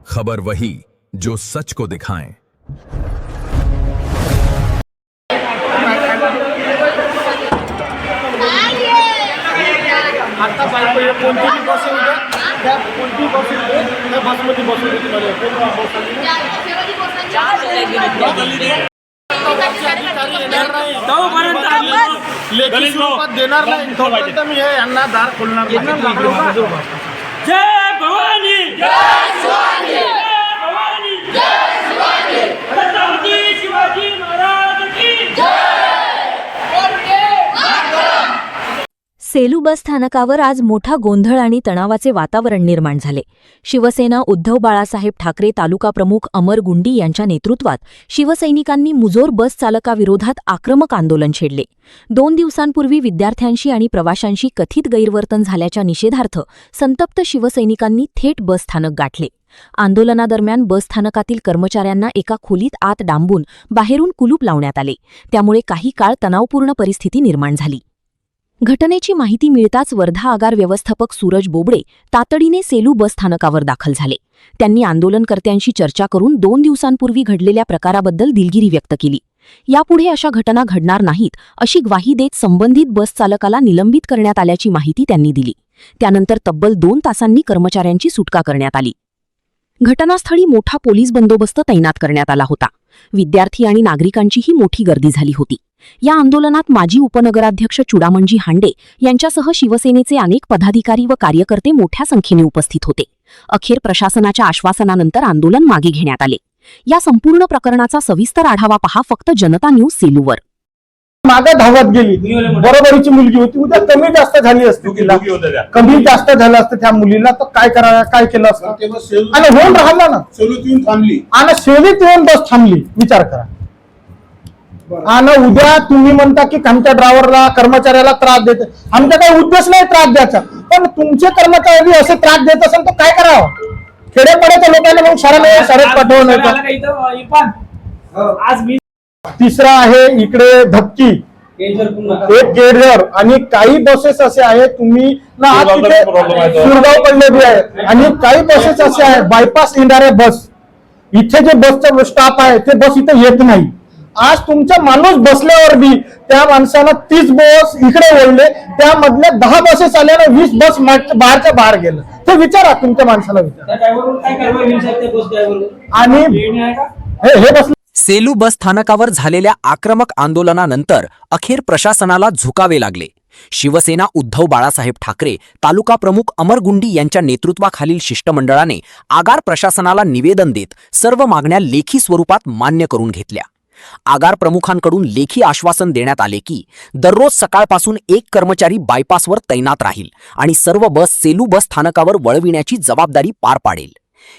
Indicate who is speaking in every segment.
Speaker 1: खबर वही जो सच को दिखाएं।
Speaker 2: आता कोणती बस आहे त्या कोणती बस आहे त्या बसमध्ये बसवली तुम्हाला लेखी स्वरूपात देणार नाही तोपर्यंत मी हे यांना दार खोलणार नाही।
Speaker 3: जय भवानी जय शिवाजी जय भवानी जय शिवाजी छत्रपती शिवाजी महाराज की जय।
Speaker 4: सेलू बस स्थानकावर आज मोठा गोंधळ आणि तणावाचे वातावरण निर्माण झाले। शिवसेना उद्धव बाळासाहेब ठाकरे तालुका प्रमुख अमर गुंडी यांच्या नेतृत्वात शिवसैनिकांनी मुजोर बस चालकाविरोधात आक्रमक आंदोलन छेडले। 2 दिवसांपूर्वी विद्यार्थ्यांशी आणि प्रवाशांशी कथित गैरवर्तन झाल्याच्या निषेधार्थ संतप्त शिवसैनिकांनी थेट बस स्थानक गाठले। आंदोलनादरम्यान बस स्थानकातील कर्मचाऱ्यांना एका खोलीत आत डांबून बाहेरून कुलूप लावण्यात आले, त्यामुळे काही काळ तणावपूर्ण परिस्थिती निर्माण झाली। घटनेची माहिती मिळताच वर्धा आगार व्यवस्थापक सूरज बोबडे तातडीने सेलू बस स्थानकावर दाखल झाले। त्यांनी आंदोलनकर्त्यांशी चर्चा करून 2 दिवसांपूर्वी घडलेल्या प्रकाराबद्दल दिलगिरी व्यक्त केली। यापुढे अशा घटना घडणार नाहीत अशी ग्वाही देत संबंधित बस चालकाला निलंबित करण्यात आल्याची माहिती त्यांनी दिली। त्यानंतर तब्बल 2 तासांनी कर्मचाऱ्यांची सुटका करण्यात आली। घटनास्थळी मोठा पोलीस बंदोबस्त तैनात करण्यात आला होता। विद्यार्थी आणि नागरिकांचीही मोठी गर्दी झाली होती। या आंदोलनात माजी उपनगराध्यक्ष चुडामणजी हांडे यांच्यासह शिवसेनेचे अनेक पदाधिकारी व कार्यकर्ते मोठ्या संख्येने उपस्थित होते। अखेर प्रशासनाच्या आश्वासनानंतर आंदोलन मागे घेण्यात आले। या संपूर्ण प्रकरणाचा सविस्तर आढावा पहा फक्त जनता न्यूज सेलूवर।
Speaker 2: मागे धावत गेली, बरोबरीची मुलगी होती, उद्या कमी जास्त झाली असती, तिला कमी जास्त झालं असतं त्या मुलीला तर काय केलं असतं आणि होऊन राहिला ना, सेलूत येऊन थांबली आणि सेलूत येऊन बस थांबली। विचार करा। आणि उद्या तुम्ही म्हणता की आमच्या ड्रायव्हरला कर्मचाऱ्याला त्रास देते, आमचा काही उद्देश नाही त्रास द्यायचा, पण तुमचे कर्मचारी असे त्रास देत असेल तर काय करावं? खेडेपाड्याच्या लोकांना मग शाळेत पाठवून येतं। तिसरा आहे इकडे धक्की, एक केडझर आणि काही बसेस असे आहेत, तुम्ही ना आज तिथे सुरगाव पडलेली आहे आणि काही बसेस असे आहेत बायपास येणारे बस, इथे जे बसचा स्टाफ आहे ते बस इथे येत नाही। आज तुमचा माणूस बसल्यावर बी त्या माणसाला 30 बस इकडे ओढले, त्यामधल्या 10 बसेस आल्या ना 20 बस बाहेरच्या बाहेर गेलं, ते विचारा तुमच्या माणसाला विचारा। आणि हे बस
Speaker 5: सेलू बस स्थानकावर झालेल्या आक्रमक आंदोलनानंतर अखेर प्रशासनाला झुकावे लागले। शिवसेना उद्धव बाळासाहेब ठाकरे तालुका प्रमुख अमर गुंडी यांच्या नेतृत्वाखालील शिष्टमंडळाने आगार प्रशासनाला निवेदन देत सर्व मागण्या लेखी स्वरूपात मान्य करून घेतल्या। आगार प्रमुखांकडून लेखी आश्वासन देण्यात आले की दररोज सकाळपासून एक कर्मचारी बायपासवर तैनात राहील आणि सर्व बस सेलू बस स्थानकावर वळविण्याची जबाबदारी पार पाडेल।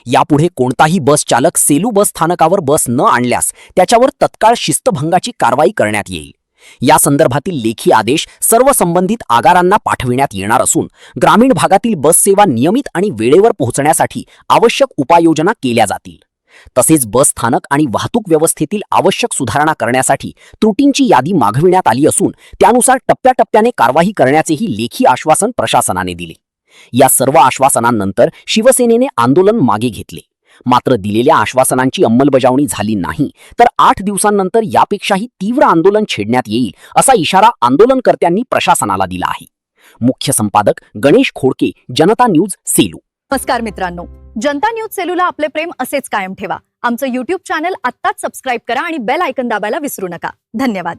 Speaker 5: यापुढे कोणताही बस चालक सेलू बस स्थानकावर बस न आणल्यास त्याच्यावर तत्काळ शिस्तभंगाची कारवाई करण्यात येईल। या संदर्भातील लेखी आदेश सर्व संबंधित आगारांना पाठविण्यात येणार असून ग्रामीण भागातील बस सेवा नियमित आणि वेळेवर पोहोचण्यासाठी आवश्यक उपाययोजना केल्या जातील। तसेच बस स्थानक आणि वाहतूक व्यवस्थेतील आवश्यक सुधारणा करण्यासाठी त्रुटींची यादी मागविण्यात आली असून त्यानुसार टप्प्याटप्प्याने कारवाई करण्याचेही लेखी आश्वासन प्रशासनाने दिले। या सर्व आश्वासनांनंतर शिवसेनेने आंदोलन मागे घेतले, मात्र दिलेल्या आश्वासनांची अंमलबजावणी झाली नाही तर 8 दिवसांनंतर यापेक्षाही तीव्र आंदोलन छेडण्यात येईल असा इशारा आंदोलनकर्त्यांनी प्रशासनाला दिला आहे। मुख्य संपादक गणेश खोडके, जनता न्यूज सेलू।
Speaker 6: नमस्कार मित्रांनो, जनता न्यूज सेलूला आपले प्रेम असेच कायम ठेवा। आमचं YouTube चॅनल आत्ताच सबस्क्राइब करा आणि बेल आयकॉन दाबायला विसरू नका। धन्यवाद।